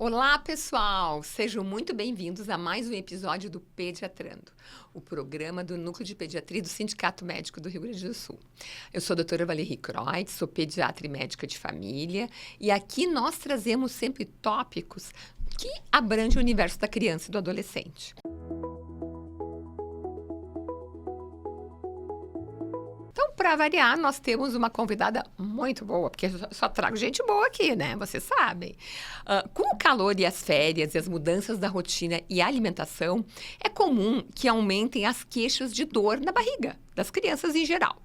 Olá, pessoal! Sejam muito bem-vindos a mais um episódio do Pediatrando, o programa do Núcleo de Pediatria do Sindicato Médico do Rio Grande do Sul. Eu sou a doutora Valérie Kreutz, sou pediatra e médica de família, e aqui nós trazemos sempre tópicos que abrangem o universo da criança e do adolescente. Para variar, nós temos uma convidada muito boa, porque eu só trago gente boa aqui, né? Vocês sabem. Com o calor e as férias e as mudanças da rotina e alimentação, é comum que aumentem as queixas de dor na barriga das crianças em geral.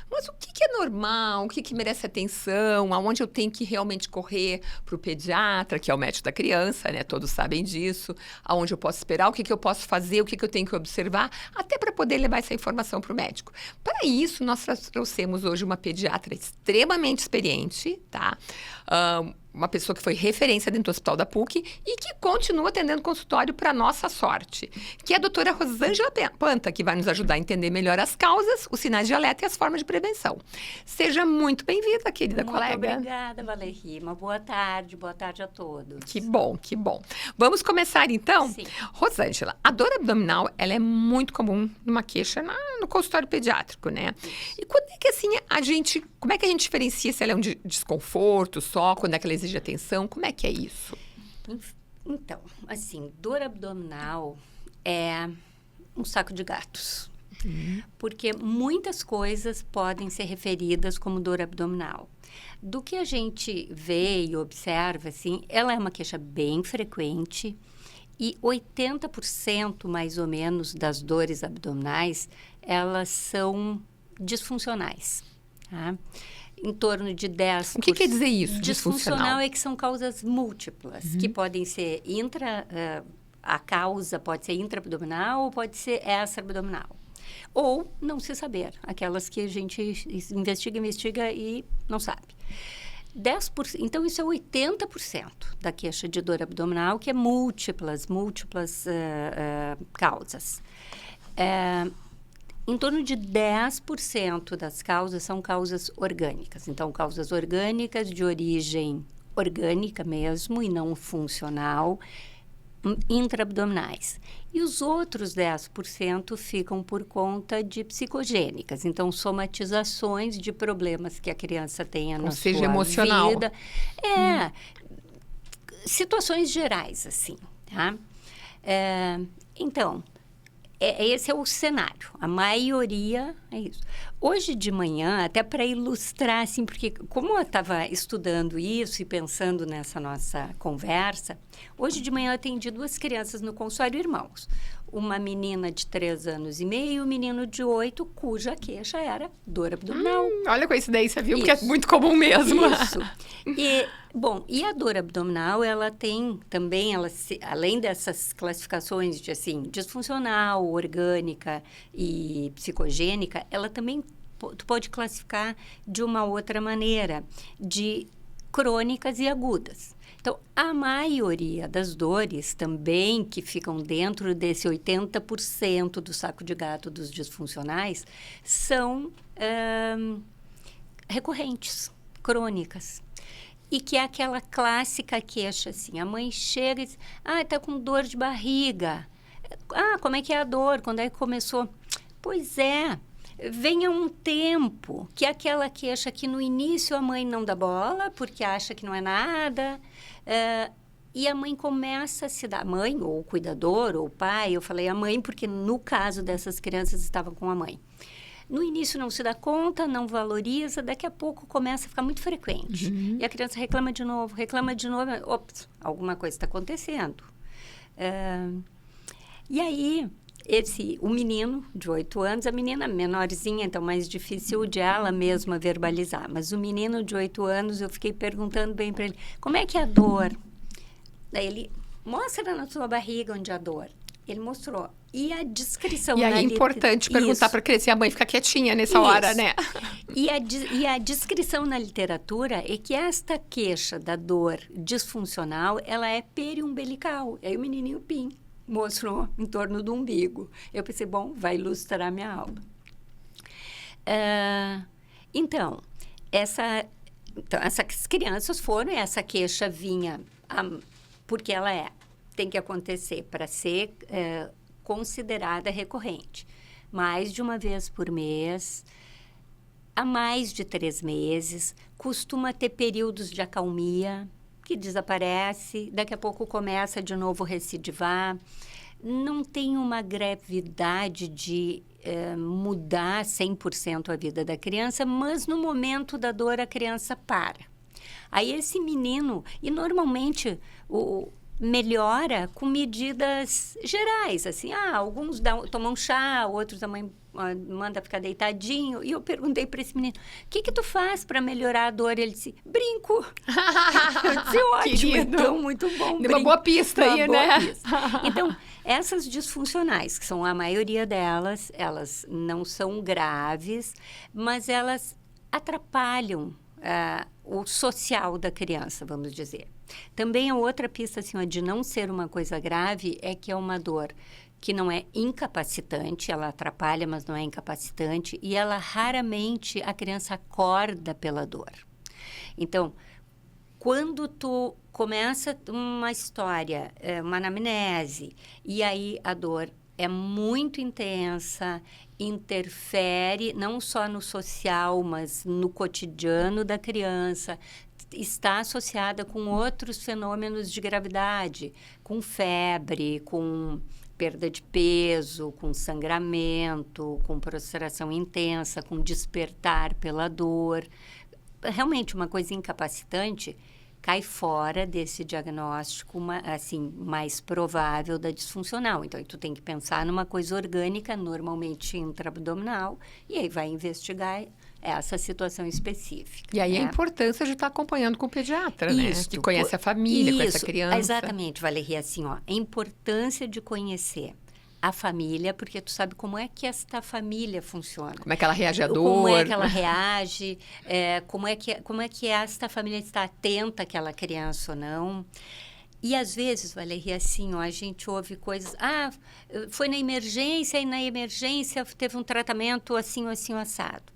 Mas o que é normal, o que merece atenção, aonde eu tenho que realmente correr para o pediatra, que é o médico da criança, né? Todos sabem disso, aonde eu posso esperar, o que eu posso fazer, o que eu tenho que observar, até para poder levar essa informação para o médico. Para isso, nós trouxemos hoje uma pediatra extremamente experiente, tá? Uma pessoa que foi referência dentro do Hospital da PUC e que continua atendendo consultório para nossa sorte, que é a doutora Rosângela Panta, que vai nos ajudar a entender melhor as causas, os sinais de alerta e as formas de prevenção. Seja muito bem-vinda, querida colega. Muito obrigada, Valérie. Uma boa tarde a todos. Que bom, que bom. Vamos começar, então? Sim. Rosângela, a dor abdominal, ela é muito comum numa queixa no consultório pediátrico, né? E quando é que, assim, como é que a gente diferencia se ela é um desconforto só, quando é que ela exige atenção? Como é que é isso? Então, assim, dor abdominal é um saco de gatos. Porque muitas coisas podem ser referidas como dor abdominal. Do que a gente vê e observa, assim, ela é uma queixa bem frequente e 80% mais ou menos das dores abdominais, elas são disfuncionais, tá? Em torno de 10%. O que quer dizer isso, disfuncional? É que são causas múltiplas, que podem ser a causa pode ser intra-abdominal ou pode ser extra-abdominal. Ou não se saber, aquelas que a gente investiga e não sabe. 10%, então isso é 80% da queixa de dor abdominal, que é múltiplas causas. Em torno de 10% das causas são causas orgânicas. Então, causas orgânicas de origem orgânica mesmo e não funcional, intraabdominais. E os outros 10% ficam por conta de psicogênicas. Então, somatizações de problemas que a criança tenha na sua emocional. Vida. Situações gerais, assim, tá? Então, esse é o cenário. A maioria é isso. Hoje de manhã, até para ilustrar, assim, porque como eu estava estudando isso e pensando nessa nossa conversa, hoje de manhã eu atendi 2 crianças no consultório, irmãos. Uma menina de 3 anos e meio e um menino de 8, cuja queixa era dor abdominal. Olha a coincidência, viu? Porque é muito comum mesmo. Isso. E a dor abdominal, ela tem também, além dessas classificações de, assim, disfuncional, orgânica e psicogênica, ela também tu pode classificar de uma outra maneira, de crônicas e agudas. Então, a maioria das dores também, que ficam dentro desse 80% do saco de gato dos disfuncionais, são recorrentes, crônicas. E que é aquela clássica queixa, assim, a mãe chega e diz, tá com dor de barriga. Como é que é a dor? Quando é que começou? Pois é, vem há um tempo, que é aquela queixa que no início a mãe não dá bola, porque acha que não é nada, e a mãe começa a se dar, mãe ou o cuidador ou o pai, eu falei a mãe porque no caso dessas crianças estavam com a mãe. No início não se dá conta, não valoriza, daqui a pouco começa a ficar muito frequente. E a criança reclama de novo, ops, alguma coisa está acontecendo. E aí, o menino de 8 anos, a menina menorzinha, então mais difícil de ela mesma verbalizar, mas o menino de 8 anos, eu fiquei perguntando bem para ele, como é que é a dor? Daí ele, mostra na sua barriga onde é a dor. Ele mostrou. E a descrição... E aí é importante perguntar para a criança, e a mãe fica quietinha nessa hora, né? E a descrição na literatura é que esta queixa da dor disfuncional, ela é periumbilical. Aí o menininho mostrou em torno do umbigo. Eu pensei, bom, vai ilustrar minha aula. Então, essas crianças foram, essa queixa vinha porque ela tem que acontecer para ser considerada recorrente. Mais de uma vez por mês, há mais de 3 meses, costuma ter períodos de acalmia, que desaparece, daqui a pouco começa de novo a recidivar. Não tem uma gravidade de mudar 100% a vida da criança, mas no momento da dor a criança para. Aí esse menino, e normalmente melhora com medidas gerais, assim, alguns tomam chá, outros a mãe manda ficar deitadinho. E eu perguntei para esse menino, o que tu faz para melhorar a dor? Ele disse, brinco. Eu disse, ótimo, Querido. então, muito bom. Deu uma boa pista aí, né? Pista. Então, essas disfuncionais, que são a maioria delas, elas não são graves, mas elas atrapalham o social da criança, vamos dizer. Também a outra pista, assim, de não ser uma coisa grave, é que é uma dor que não é incapacitante, ela atrapalha, mas não é incapacitante, e ela raramente, a criança acorda pela dor. Então, quando tu começa uma história, uma anamnese, e aí a dor é muito intensa, interfere não só no social, mas no cotidiano da criança, está associada com outros fenômenos de gravidade, com febre, com perda de peso, com sangramento, com prostração intensa, com despertar pela dor. Realmente, uma coisa incapacitante cai fora desse diagnóstico assim, mais provável da disfuncional. Então, tu tem que pensar numa coisa orgânica, normalmente intraabdominal, e aí vai investigar essa situação específica. E aí a importância de estar acompanhando com o pediatra, né? Que conhece a família, conhece a criança. Exatamente, Valéria, assim, a importância de conhecer a família, porque tu sabe como é que esta família funciona. Como é que ela reage à dor. Como é que ela reage, como é que esta família está atenta àquela criança ou não. E às vezes, Valéria, assim, a gente ouve coisas, foi na emergência e na emergência teve um tratamento assim, assado.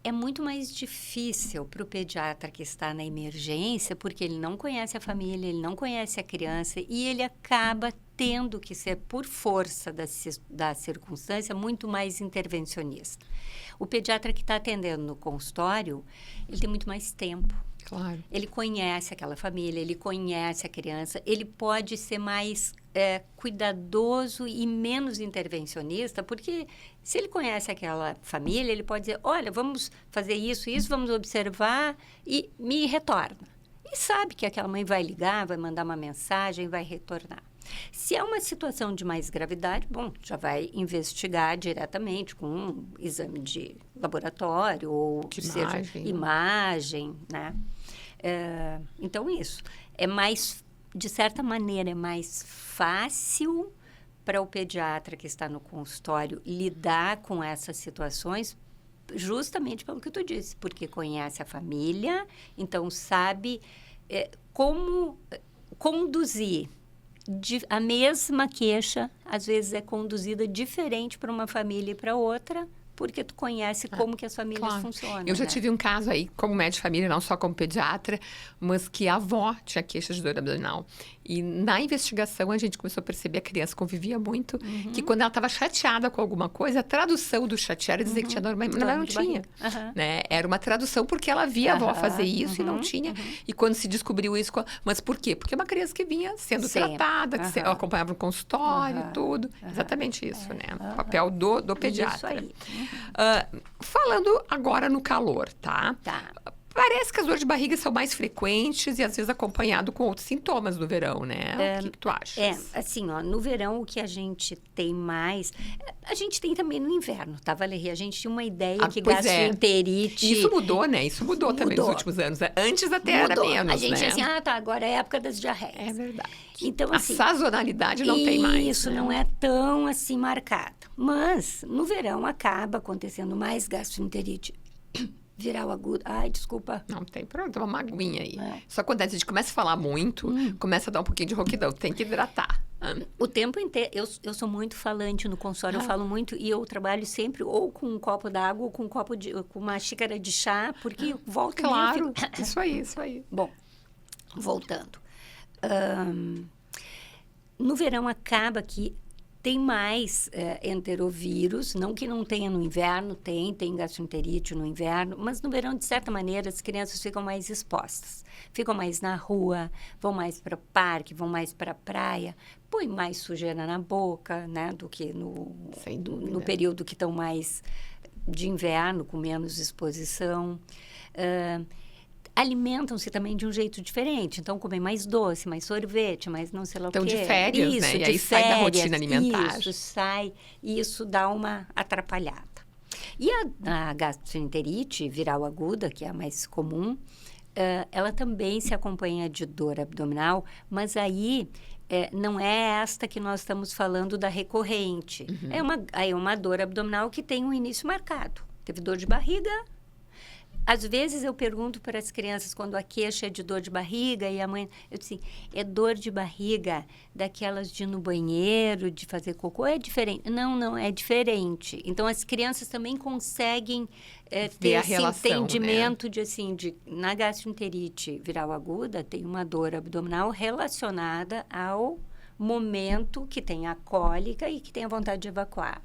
É muito mais difícil para o pediatra que está na emergência, porque ele não conhece a família, ele não conhece a criança e ele acaba tendo que ser, por força da circunstância, muito mais intervencionista. O pediatra que está atendendo no consultório, ele tem muito mais tempo. Claro. Ele conhece aquela família, ele conhece a criança, ele pode ser mais cuidadoso e menos intervencionista, porque se ele conhece aquela família, ele pode dizer, olha, vamos fazer isso, vamos observar e me retorna. E sabe que aquela mãe vai ligar, vai mandar uma mensagem, vai retornar. Se é uma situação de mais gravidade, bom, já vai investigar diretamente com um exame de laboratório ou imagem, né? Então, isso. É mais, de certa maneira, é mais fácil para o pediatra que está no consultório lidar com essas situações, justamente pelo que tu disse, porque conhece a família, então sabe como conduzir. A mesma queixa, às vezes, é conduzida diferente para uma família e para outra, porque tu conhece como que as famílias funcionam. Eu já tive um caso aí, como médico de família, não só como pediatra, mas que a avó tinha queixa de dor abdominal. E na investigação, a gente começou a perceber, a criança convivia muito, que quando ela estava chateada com alguma coisa, a tradução do chatear era dizer que tinha dor, mas ela não tinha. Né? Era uma tradução porque ela via a avó fazer isso e não tinha. E quando se descobriu isso, mas por quê? Porque é uma criança que vinha sendo tratada, que acompanhava no consultório e tudo. Exatamente isso, né? O papel do pediatra. Isso aí. Falando agora no calor, tá? Tá. Parece que as dores de barriga são mais frequentes e às vezes acompanhado com outros sintomas no verão, né? O que tu achas? Assim, no verão o que a gente tem mais... A gente tem também no inverno, tá, Valéria? A gente tinha uma ideia que gastroenterite... Isso mudou, né? Isso mudou também nos últimos anos. Antes até era menos, a gente né? assim, agora é a época das diarreias. É verdade. Então, a assim, sazonalidade não tem mais. Isso, não é tão assim marcada. Mas, no verão, acaba acontecendo mais gastroenterite viral aguda. Ai, desculpa. Não tem problema, tem uma maguinha aí. Só quando a gente começa a falar muito, começa a dar um pouquinho de rouquidão. Tem que hidratar. O tempo inteiro. Eu sou muito falante no consultório, eu falo muito e eu trabalho sempre ou com um copo d'água ou com com uma xícara de chá, porque volta claro, isso aí. Bom, voltando. No verão acaba que tem mais enterovírus, não que não tenha no inverno, tem gastroenterite no inverno, mas no verão, de certa maneira, as crianças ficam mais expostas. Ficam mais na rua, vão mais para o parque, vão mais para a praia, põe mais sujeira na boca, né, do que Sem dúvida. no período que estão mais de inverno, com menos exposição. Alimentam-se também de um jeito diferente. Então, comem mais doce, mais sorvete, mais não sei lá o quê. Então, de férias, isso, né? E de aí sai da rotina alimentar. Isso, sai. E isso dá uma atrapalhada. E a gastroenterite viral aguda, que é a mais comum, ela também se acompanha de dor abdominal, mas aí não é esta que nós estamos falando da recorrente. É uma dor abdominal que tem um início marcado. Teve dor de barriga. Às vezes eu pergunto para as crianças quando a queixa é de dor de barriga e a mãe... Eu disse, é dor de barriga daquelas de ir no banheiro, de fazer cocô? É diferente? Não, é diferente. Então, as crianças também conseguem ter esse entendimento, né? Na gastroenterite viral aguda, tem uma dor abdominal relacionada ao momento que tem a cólica e que tem a vontade de evacuar.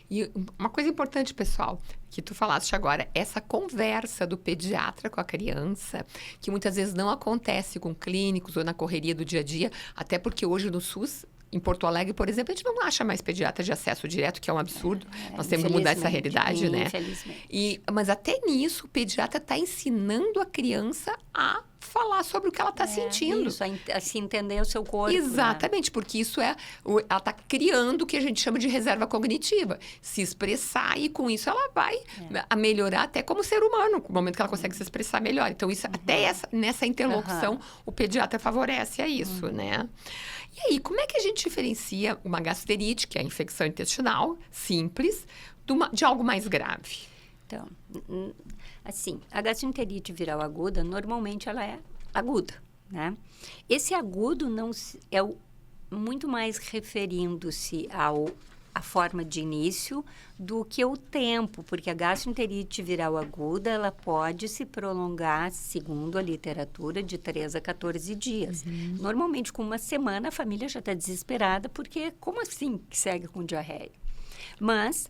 E uma coisa importante, pessoal, que tu falaste agora, essa conversa do pediatra com a criança, que muitas vezes não acontece com clínicos ou na correria do dia a dia, até porque hoje no SUS, em Porto Alegre, por exemplo, a gente não acha mais pediatra de acesso direto, que é um absurdo. Nós temos que mudar essa realidade, né? Infelizmente. Mas até nisso, o pediatra está ensinando a criança a falar sobre o que ela está sentindo. Isso, a se entender o seu corpo. Exatamente, né? Porque isso ela está criando o que a gente chama de reserva cognitiva. Se expressar e com isso ela vai a melhorar até como ser humano, no momento que ela consegue se expressar melhor. Então, isso até nessa interlocução, o pediatra favorece a isso, né? E aí, como é que a gente diferencia uma gastrite, que é a infecção intestinal, simples, de algo mais grave? Então, assim, a gastroenterite viral aguda, normalmente ela é aguda, né? Esse agudo muito mais referindo-se a forma de início do que o tempo, porque a gastroenterite viral aguda, ela pode se prolongar, segundo a literatura, de 3 a 14 dias. Normalmente, com uma semana, a família já está desesperada, porque como assim que segue com diarreia? Mas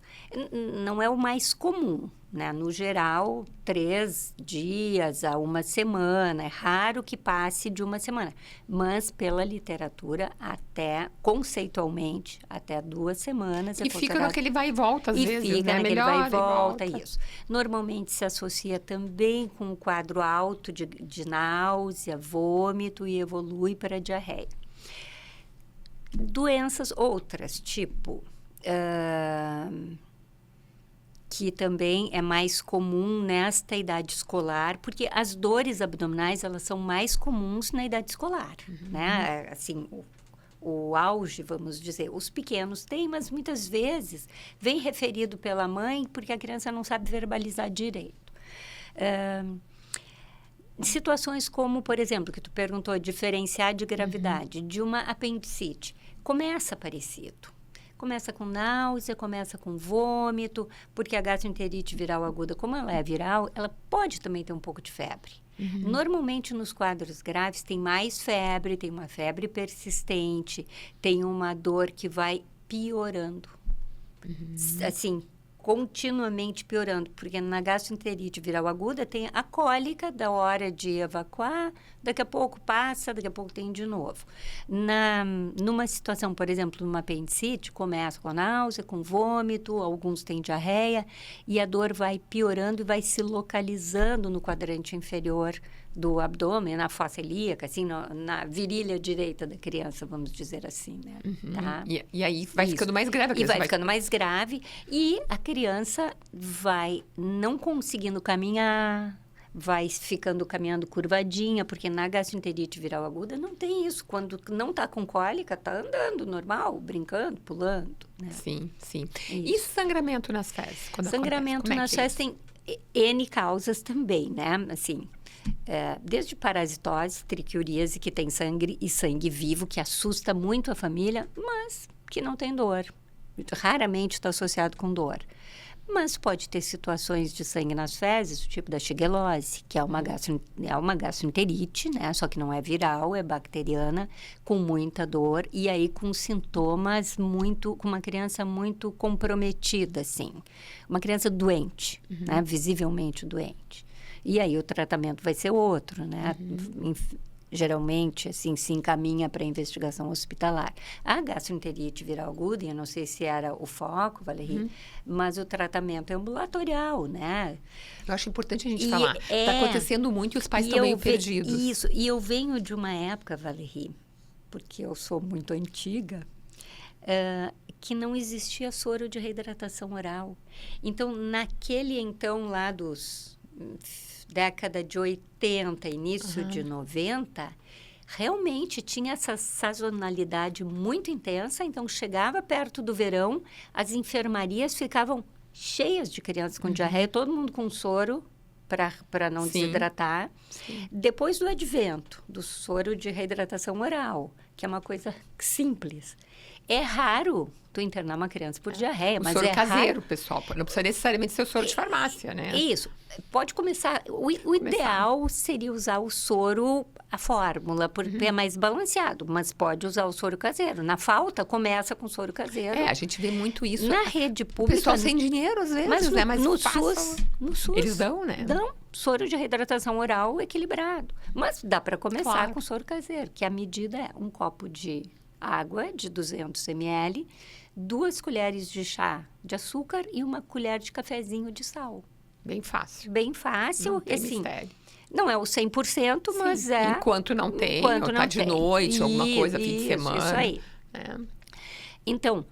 não é o mais comum, né? No geral, 3 dias a uma semana. É raro que passe de uma semana. Mas, pela literatura, conceitualmente, até 2 semanas. E fica naquele vai e volta, às vezes, fica né? naquele Melhor vai e volta, isso. Normalmente se associa também com um quadro alto de náusea, vômito e evolui para diarreia. Doenças outras, tipo... que também é mais comum nesta idade escolar, porque as dores abdominais, elas são mais comuns na idade escolar, né? Assim, o auge, vamos dizer, os pequenos têm, mas muitas vezes vem referido pela mãe porque a criança não sabe verbalizar direito. Situações como, por exemplo, que tu perguntou, diferenciar de gravidade de uma apendicite, começa parecido. Começa com náusea, começa com vômito, porque a gastroenterite viral aguda, como ela é viral, ela pode também ter um pouco de febre. Normalmente, nos quadros graves, tem mais febre, tem uma febre persistente, tem uma dor que vai piorando. Assim, continuamente piorando, porque na gastroenterite viral aguda tem a cólica da hora de evacuar, daqui a pouco passa, daqui a pouco tem de novo. Numa situação, por exemplo, numa apendicite, começa com náusea, com vômito, alguns têm diarreia, e a dor vai piorando e vai se localizando no quadrante inferior do abdômen, na fossa ilíaca, assim, na virilha direita da criança, vamos dizer assim, né? Tá? E aí vai ficando mais grave. E vai ficando mais grave, e a criança vai não conseguindo caminhar, vai ficando caminhando curvadinha, porque na gastroenterite viral aguda não tem isso. Quando não está com cólica, está andando normal, brincando, pulando. Né? Sim. E sangramento nas fezes? Sangramento nas fezes tem N causas também, né? Assim, desde parasitose, triquiuríase, que tem sangue e sangue vivo, que assusta muito a família, mas que não tem dor. Raramente está associado com dor. Mas pode ter situações de sangue nas fezes, o tipo da shigelose, que é uma gastroenterite, né? Só que não é viral, é bacteriana, com muita dor e aí com sintomas com uma criança muito comprometida, assim. Uma criança doente, né? Visivelmente doente. E aí o tratamento vai ser outro, né? Geralmente, assim, se encaminha para investigação hospitalar. A gastroenterite viral aguda, eu não sei se era o foco, Valérie, mas o tratamento é ambulatorial, né? Eu acho importante a gente falar. Está acontecendo muito e os pais estão meio perdidos. Isso, e eu venho de uma época, Valérie, porque eu sou muito antiga, que não existia soro de reidratação oral. Então, lá dos década de 80, início de 90, realmente tinha essa sazonalidade muito intensa. Então, chegava perto do verão, as enfermarias ficavam cheias de crianças com diarreia, todo mundo com soro para não desidratar. Sim. Depois do advento do soro de reidratação oral, que é uma coisa simples. É raro tu internar uma criança por diarreia, mas soro é caseiro, raro. Pessoal. Não precisa necessariamente ser o soro de farmácia, né? Isso. Pode começar. O ideal seria usar o soro, a fórmula, porque é mais balanceado, mas pode usar o soro caseiro. Na falta, começa com soro caseiro. A gente vê muito isso. Na rede pública. O pessoal sem dinheiro, às vezes, mas né? Mas no SUS. Eles dão, né? Dão soro de reidratação oral equilibrado. Mas dá para começar com soro caseiro, que a medida é um copo de água de 200 ml, 2 colheres de chá de açúcar e 1 colher de cafezinho de sal. Bem fácil. Bem fácil. Não tem assim, mistério. Não é o 100%, mas é... Enquanto não tem, ou tá de noite, alguma coisa, fim de semana. Isso aí. É. Então,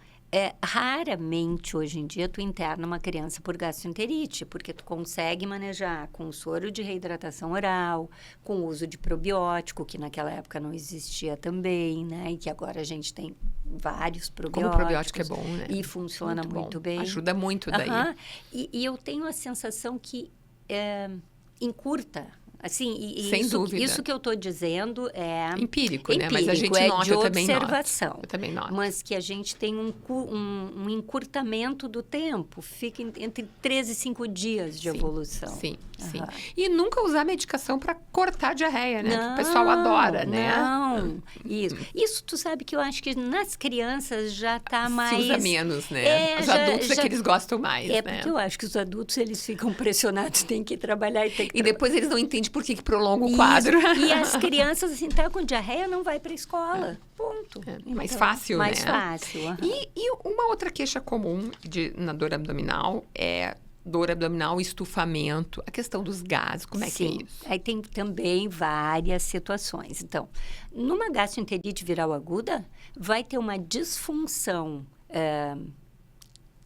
raramente, hoje em dia, tu interna uma criança por gastroenterite, porque tu consegue manejar com soro de reidratação oral, com o uso de probiótico, que naquela época não existia também, né? E que agora a gente tem vários probióticos. Como o probiótico é bom, né? E funciona muito bem. Ajuda muito daí. E eu tenho a sensação que encurta. Assim, sem dúvida. Isso que eu estou dizendo é empírico, né? Mas a gente nota, de observação. Eu também noto. Mas que a gente tem um encurtamento do tempo. Fica entre 3 e 5 dias de evolução. Sim. E nunca usar medicação para cortar a diarreia, né? Não, que o pessoal adora, né? Não, isso tu sabe que eu acho que nas crianças já está mais... Se usa menos, né? Os adultos é que eles gostam mais, né? Porque eu acho que os adultos, eles ficam pressionados, têm que trabalhar e tem que... E depois eles não entendem por que prolonga o quadro. E as crianças, assim, tá com diarreia, não vai para a escola. Ponto. Mais fácil, mais né? Mais fácil. E uma outra queixa comum na dor abdominal é dor abdominal, estufamento, a questão dos gases, como é que é isso? Aí tem também várias situações. Então, numa gastroenterite viral aguda, vai ter uma disfunção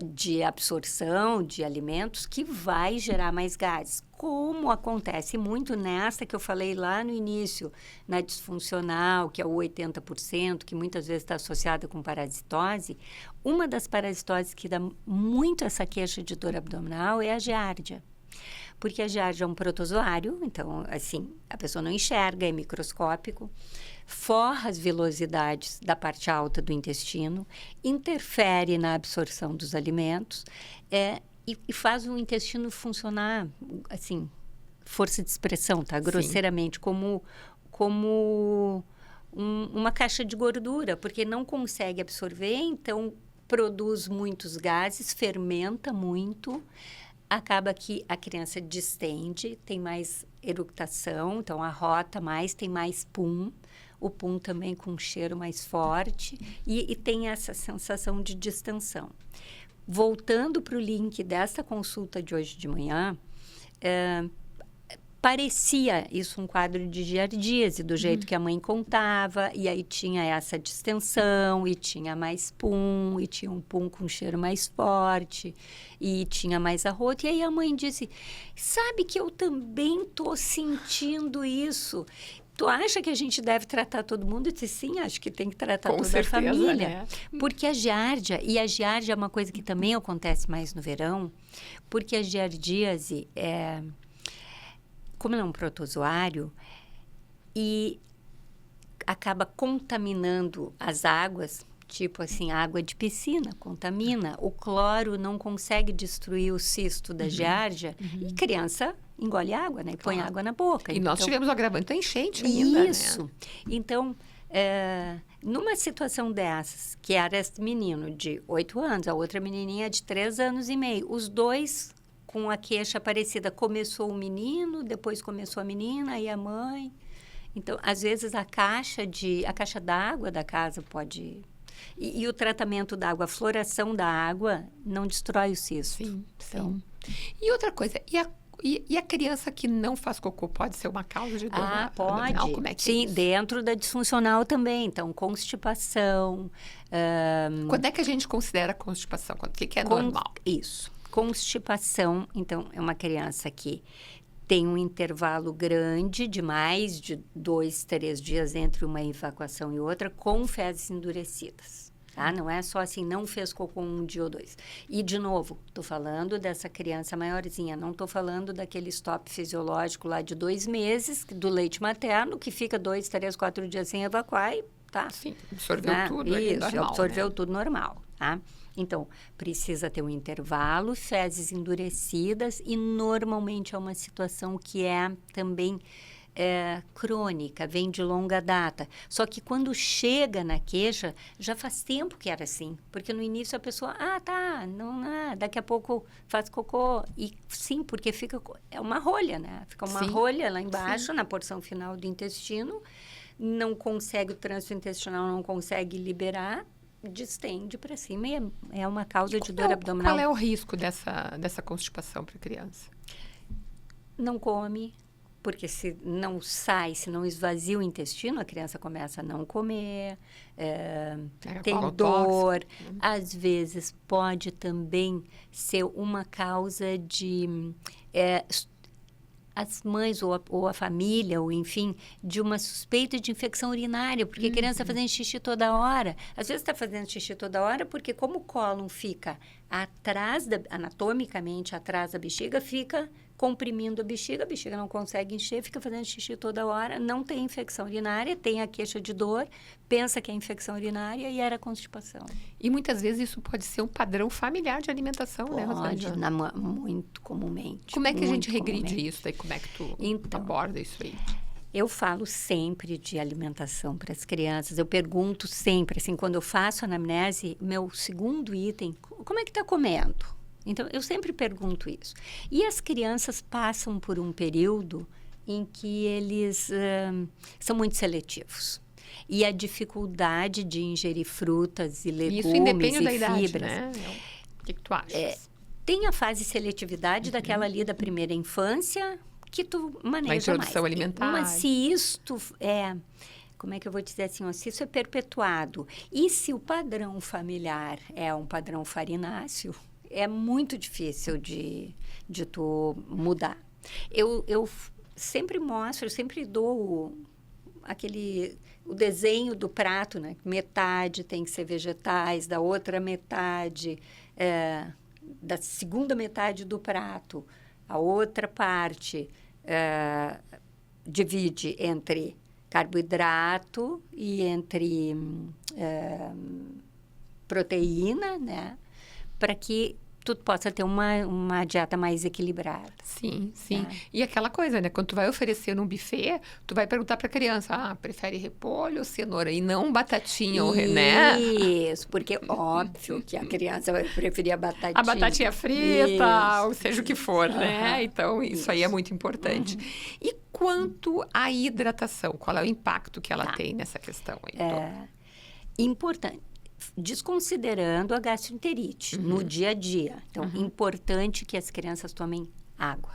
de absorção de alimentos que vai gerar mais gases. Como acontece muito nessa que eu falei lá no início, na disfuncional, que é o 80%, que muitas vezes está associada com parasitose, uma das parasitoses que dá muito essa queixa de dor abdominal é a giardia. Porque a giardia é um protozoário, então, assim, a pessoa não enxerga, é microscópico, forra as vilosidades da parte alta do intestino, interfere na absorção dos alimentos e faz o intestino funcionar, assim, força de expressão, tá? Grosseiramente, como uma caixa de gordura, porque não consegue absorver, então produz muitos gases, fermenta muito, acaba que a criança distende, tem mais eructação, então arrota mais, tem mais pum. O pum também com um cheiro mais forte e tem essa sensação de distensão. Voltando para o link dessa consulta de hoje de manhã, parecia isso um quadro de giardíase, do jeito que a mãe contava, e aí tinha essa distensão, e tinha mais pum, e tinha um pum com cheiro mais forte, e tinha mais arroto. E aí a mãe disse, sabe que eu também estou sentindo isso. Tu acha que a gente deve tratar todo mundo? Eu disse, sim, acho que tem que tratar toda a família. Né? Porque a giardia é uma coisa que também acontece mais no verão, porque a giardíase como é um protozoário, e acaba contaminando as águas Tipo assim, água de piscina contamina. O cloro não consegue destruir o cisto da giardia. E criança engole água, né? E põe água na boca. E nós tivemos o agravante da enchente ainda, Isso. né? Então, numa situação dessas, que era esse menino de 8 anos, a outra menininha de 3 anos e meio, os dois com a queixa parecida. Começou o menino, depois começou a menina e a mãe. Então, às vezes, a caixa d'água da casa pode... E o tratamento da água, a floração da água, não destrói o cisto. Sim, Então, sim. E outra coisa, e a criança que não faz cocô pode ser uma causa de dor abdominal? pode. Como é que Sim, é isso? dentro da disfuncional também. Então, constipação. Quando é que a gente considera constipação? O que é normal? Isso. Constipação, então, é uma criança que tem um intervalo grande de mais de 2, 3 dias entre uma evacuação e outra, com fezes endurecidas. Tá? Não é só assim, não fez cocô 1 dia ou 2. E, de novo, estou falando dessa criança maiorzinha, não estou falando daquele stop fisiológico lá de 2 meses, do leite materno, que fica 2, 3, 4 dias sem evacuar e tá. Sim, absorveu tudo. Isso, normal, absorveu né? tudo normal, tá? Então, precisa ter um intervalo, fezes endurecidas e normalmente é uma situação que é também crônica, vem de longa data. Só que quando chega na queixa, já faz tempo que era assim. Porque no início a pessoa, daqui a pouco faz cocô. E sim, porque é uma rolha, né? Fica uma rolha lá embaixo, na porção final do intestino. Não consegue, o trânsito intestinal não consegue liberar, distende para cima e é uma causa de dor abdominal. Qual é o risco dessa constipação para a criança? Não come, porque se não sai, se não esvazia o intestino, a criança começa a não comer, tem dor. Às vezes pode também ser uma causa de... as mães ou a família, ou enfim, de uma suspeita de infecção urinária, porque a criança está fazendo xixi toda hora. Às vezes está fazendo xixi toda hora porque como o cólon fica anatomicamente atrás da bexiga, fica comprimindo a bexiga não consegue encher, fica fazendo xixi toda hora, não tem infecção urinária, tem a queixa de dor, pensa que é infecção urinária e era constipação. E muitas vezes isso pode ser um padrão familiar de alimentação, né, Rosângela? Muito comumente. Como é que a gente regride isso daí? Como é que tu aborda isso aí? Eu falo sempre de alimentação para as crianças. Eu pergunto sempre, assim, quando eu faço anamnese, meu segundo item, como é que está comendo? Então, eu sempre pergunto isso. E as crianças passam por um período em que eles são muito seletivos. E a dificuldade de ingerir frutas e legumes isso independe da idade, fibras. Né? O que tu achas? Tem a fase seletividade daquela ali da primeira infância, que tu maneja mais. A introdução alimentar. Mas se isto como é que eu vou dizer assim, se isso é perpetuado, e se o padrão familiar é um padrão farináceo, é muito difícil de tu mudar. Eu sempre mostro, eu sempre dou o desenho do prato, né? Metade tem que ser vegetais, da outra metade, da segunda metade do prato, a outra parte divide entre carboidrato e entre proteína, né? Para que tu possa ter uma dieta mais equilibrada. Sim, sim. E aquela coisa, né? Quando tu vai oferecer num buffet, tu vai perguntar para a criança, prefere repolho ou cenoura? E não batatinha, né? Isso, porque óbvio que a criança vai preferir a batatinha. A batatinha frita, ou seja o que for, né? Então, isso aí é muito importante. E quanto à hidratação? Qual é o impacto que ela tem nessa questão aí? Importante. Desconsiderando a gastroenterite no dia a dia. Então, importante que as crianças tomem água.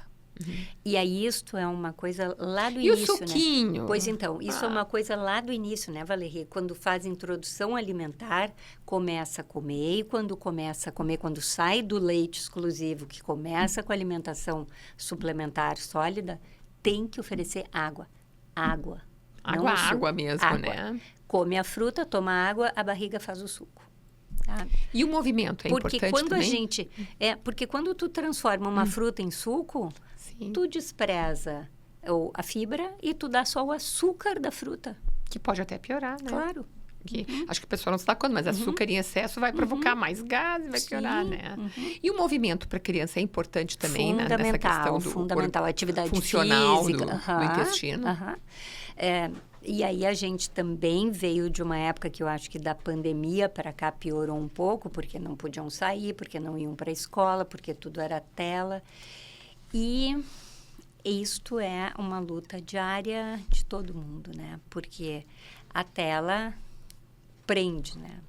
E aí, isto é uma coisa lá do início, e o suquinho? Né? Pois então, isso é uma coisa lá do início, né, Valéria? Quando faz introdução alimentar, começa a comer. E quando começa a comer, quando sai do leite exclusivo, que começa com a alimentação suplementar sólida, tem que oferecer água. Água. Água mesmo, né? Come a fruta, toma água, a barriga faz o suco. Tá? E o movimento é importante também? Porque quando tu transforma uma fruta em suco, tu despreza a fibra e tu dá só o açúcar da fruta. Que pode até piorar, né? Claro. Que, acho que o pessoal não se dá conta, mas açúcar em excesso vai provocar mais gases, vai piorar, né? E o movimento para a criança é importante também, né? Nessa questão do fundamental. Atividade funcional física. do intestino. E aí a gente também veio de uma época que eu acho que da pandemia para cá piorou um pouco, porque não podiam sair, porque não iam para a escola, porque tudo era tela. E isto é uma luta diária de todo mundo, né? Porque a tela prende, né?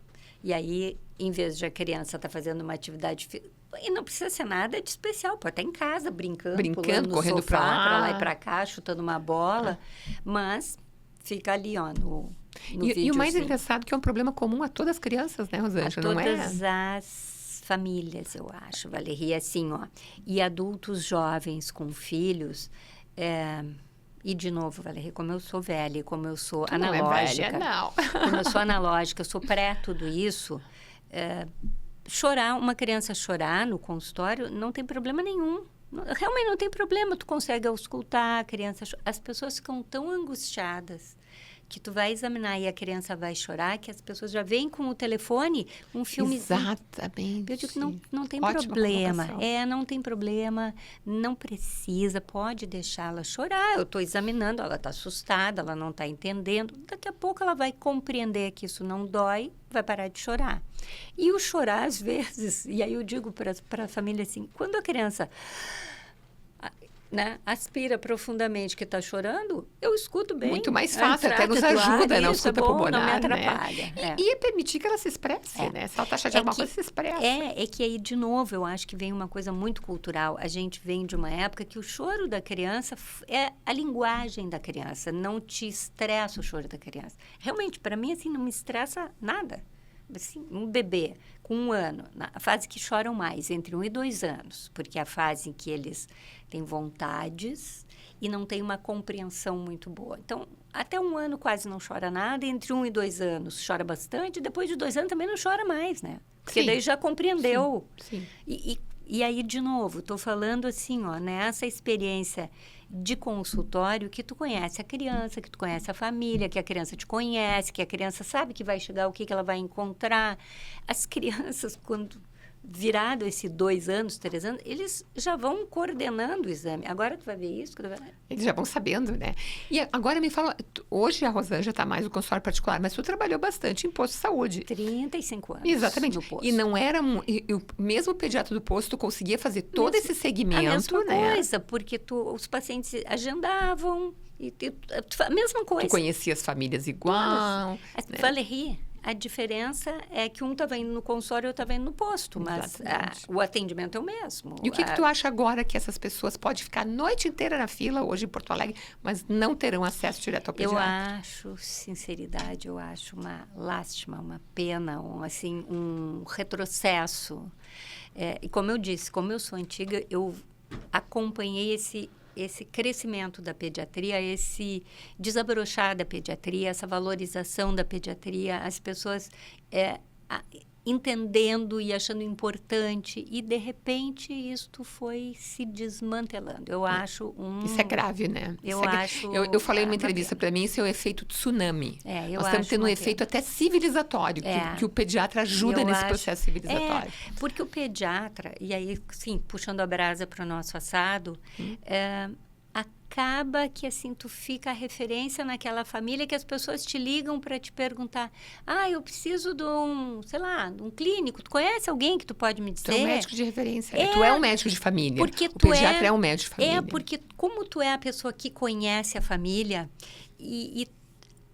E aí, em vez de a criança estar fazendo uma atividade física, e não precisa ser nada de especial, pode estar em casa brincando pulando no correndo sofá, para lá e para cá, chutando uma bola, mas fica ali, ó, no E o mais engraçado é que é um problema comum a todas as crianças, né, Rosângela? Não é? Todas as famílias, eu acho, Valéria, assim, ó. E adultos jovens com filhos, e de novo, Valéria, como eu sou velha, como eu sou analógica. Não é velha, não. Como eu sou analógica, eu sou pré tudo isso, uma criança chorar no consultório não tem problema nenhum. Realmente não tem problema, tu consegue auscultar a criança. As pessoas ficam tão angustiadas que tu vai examinar e a criança vai chorar, que as pessoas já vêm com o telefone, um filme. Exatamente. Eu digo que não tem Ótima problema. colocação. Não tem problema, não precisa, pode deixá-la chorar. Eu estou examinando, ela está assustada, ela não está entendendo. Daqui a pouco ela vai compreender que isso não dói, vai parar de chorar. E o chorar, às vezes, e aí eu digo para a família assim, quando a criança... né, aspira profundamente que está chorando, eu escuto bem. Muito mais fácil, até nos ajuda, não escuta pulmonar, não me atrapalha. Né? E permitir que ela se expresse, né? Se ela está chateada de alguma coisa, se expressa. É que aí, de novo, eu acho que vem uma coisa muito cultural. A gente vem de uma época que o choro da criança é a linguagem da criança, não te estressa o choro da criança. Realmente, para mim, assim, não me estressa nada. Assim, um bebê com 1 ano, a fase que choram mais, entre 1 e 2 anos, porque é a fase em que eles têm vontades e não têm uma compreensão muito boa. Então, até 1 ano quase não chora nada, entre 1 e 2 anos chora bastante, depois de 2 anos também não chora mais, né? Porque daí já compreendeu. Sim. E aí, de novo, estou falando assim, ó, nessa experiência de consultório que tu conhece a criança, que tu conhece a família, que a criança te conhece, que a criança sabe que vai chegar, o que ela vai encontrar. As crianças, quando virado esses 2 anos, 3 anos, eles já vão coordenando o exame. Agora tu vai ver isso. Eles já vão sabendo, né? E agora me fala, hoje a Rosângela está mais no consultório particular, mas tu trabalhou bastante em posto de saúde. 35 anos. Exatamente. No posto. E não era... mesmo o pediatra do posto conseguia fazer todo esse segmento, a mesma né? coisa, porque os pacientes agendavam, a mesma coisa. Tu conhecia as famílias igual. Né? Valérie, a diferença é que um estava indo no consultório e outro estava indo no posto, mas o atendimento é o mesmo. E o que tu acha agora que essas pessoas podem ficar a noite inteira na fila, hoje em Porto Alegre, mas não terão acesso direto ao pediatra? Eu acho, sinceridade, eu acho uma lástima, uma pena, um retrocesso. E como eu disse, como eu sou antiga, eu acompanhei esse crescimento da pediatria, esse desabrochar da pediatria, essa valorização da pediatria, as pessoas entendendo e achando importante, e de repente isto foi se desmantelando. Eu acho Isso é grave, né? Acho... Eu falei numa entrevista para mim, isso é o efeito tsunami. Nós estamos tendo um efeito até civilizatório, que o pediatra ajuda nesse processo civilizatório. Porque o pediatra, e aí, sim, puxando a brasa para o nosso assado, acaba que, assim, tu fica a referência naquela família que as pessoas te ligam para te perguntar, eu preciso de um clínico, tu conhece alguém que tu pode me dizer? Tu é um médico de referência, tu é um médico de família, porque o pediatra é um médico de família. Porque como tu é a pessoa que conhece a família e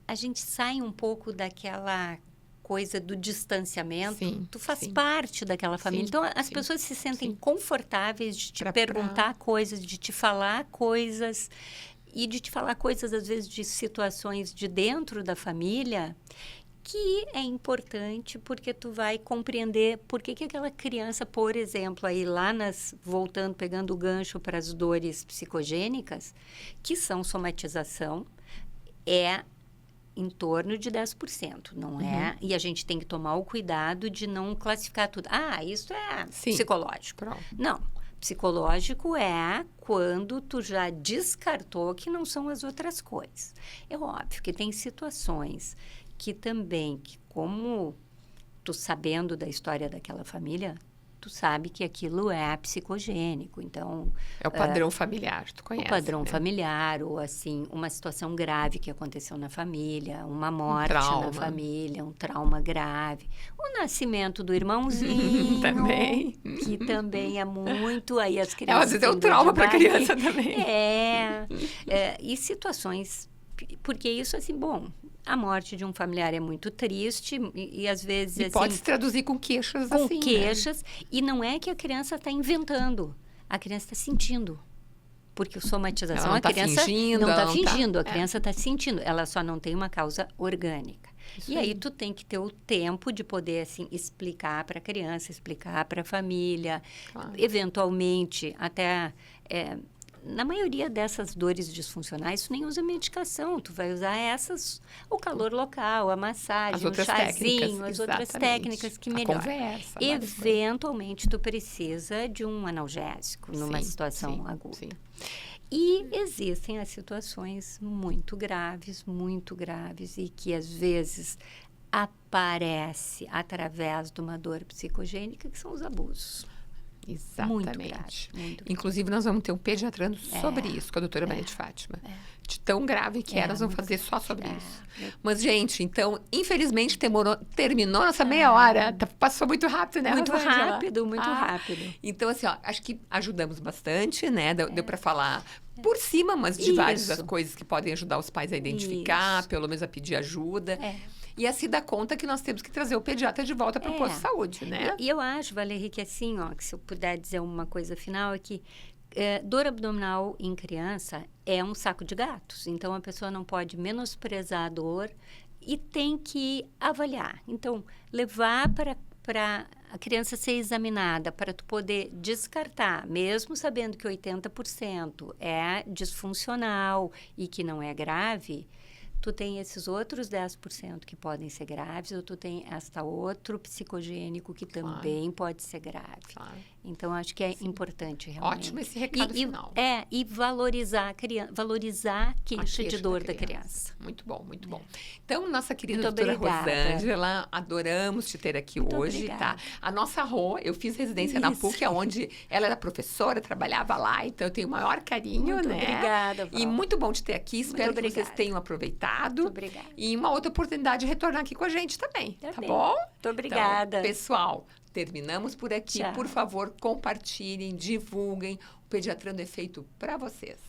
a gente sai um pouco daquela coisa do distanciamento, tu faz parte daquela família. Então, as pessoas se sentem confortáveis de te perguntar coisas, de te falar coisas e de te falar coisas, às vezes, de situações de dentro da família que é importante porque tu vai compreender por que aquela criança, por exemplo, aí lá voltando, pegando o gancho para as dores psicogênicas, que são somatização, em torno de 10%, não é? E a gente tem que tomar o cuidado de não classificar tudo. Isso é psicológico. Pronto. Não. Psicológico é quando tu já descartou que não são as outras coisas. É óbvio que tem situações que também, que como tu sabendo da história daquela família, tu sabe que aquilo é psicogênico, então... É o padrão familiar, tu conhece, O padrão né? familiar, ou assim, uma situação grave que aconteceu na família, uma morte na família, um trauma grave, o nascimento do irmãozinho, também. que também é muito, aí as crianças... Às vezes é um trauma para a criança também. E situações, porque isso assim, bom... A morte de um familiar é muito triste e às vezes... E assim, pode se traduzir com queixas com assim, queixas. Né? E não é que a criança está inventando. A criança está sentindo. Porque o somatização, a criança não está fingindo. A criança está sentindo. Ela só não tem uma causa orgânica. Isso aí tu tem que ter o tempo de poder, assim, explicar para a criança, explicar para a família. Claro. Eventualmente, até... na maioria dessas dores disfuncionais, tu nem usa medicação. Tu vai usar o calor local, a massagem, o chazinho, as outras técnicas que melhoram. Conversa, eventualmente, tu precisa de um analgésico numa situação aguda. Sim. E existem as situações muito graves, e que às vezes aparece através de uma dor psicogênica, que são os abusos. Exatamente. Muito grave. Inclusive, nós vamos ter um pediatrando sobre isso com a doutora Maria de Fátima. De tão grave que nós vamos fazer só sobre isso. Mas, gente, então, infelizmente, terminou nossa meia hora. Passou muito rápido, né? Muito rápido. Então, assim, ó, acho que ajudamos bastante, né? Deu para falar por cima, mas de várias das coisas que podem ajudar os pais a identificar, pelo menos a pedir ajuda. E a se dar conta que nós temos que trazer o pediatra de volta para o posto de saúde, né? E eu acho, Valéria, que assim, ó, que se eu puder dizer uma coisa final, é que dor abdominal em criança é um saco de gatos. Então, a pessoa não pode menosprezar a dor e tem que avaliar. Então, levar para a criança ser examinada, para tu poder descartar, mesmo sabendo que 80% é disfuncional e que não é grave, tu tem esses outros 10% que podem ser graves, ou tu tem outro psicogênico que também pode ser grave. Então, acho que é importante, realmente. Ótimo esse recado final. E valorizar a criança, valorizar a queixa de dor da criança. Muito bom, muito bom. Então, nossa querida doutora Rosângela, adoramos te ter aqui hoje, tá? A nossa Rô, eu fiz residência na PUC, onde ela era professora, trabalhava lá, então eu tenho o maior carinho, muito né? Obrigada, Val. E muito bom te ter aqui, espero que vocês tenham aproveitado. Muito obrigada. E uma outra oportunidade de retornar aqui com a gente também, tá bom? Muito obrigada. Então, pessoal, terminamos por aqui. Tchau. Por favor, compartilhem, divulguem. O Pediatrando é feito para vocês.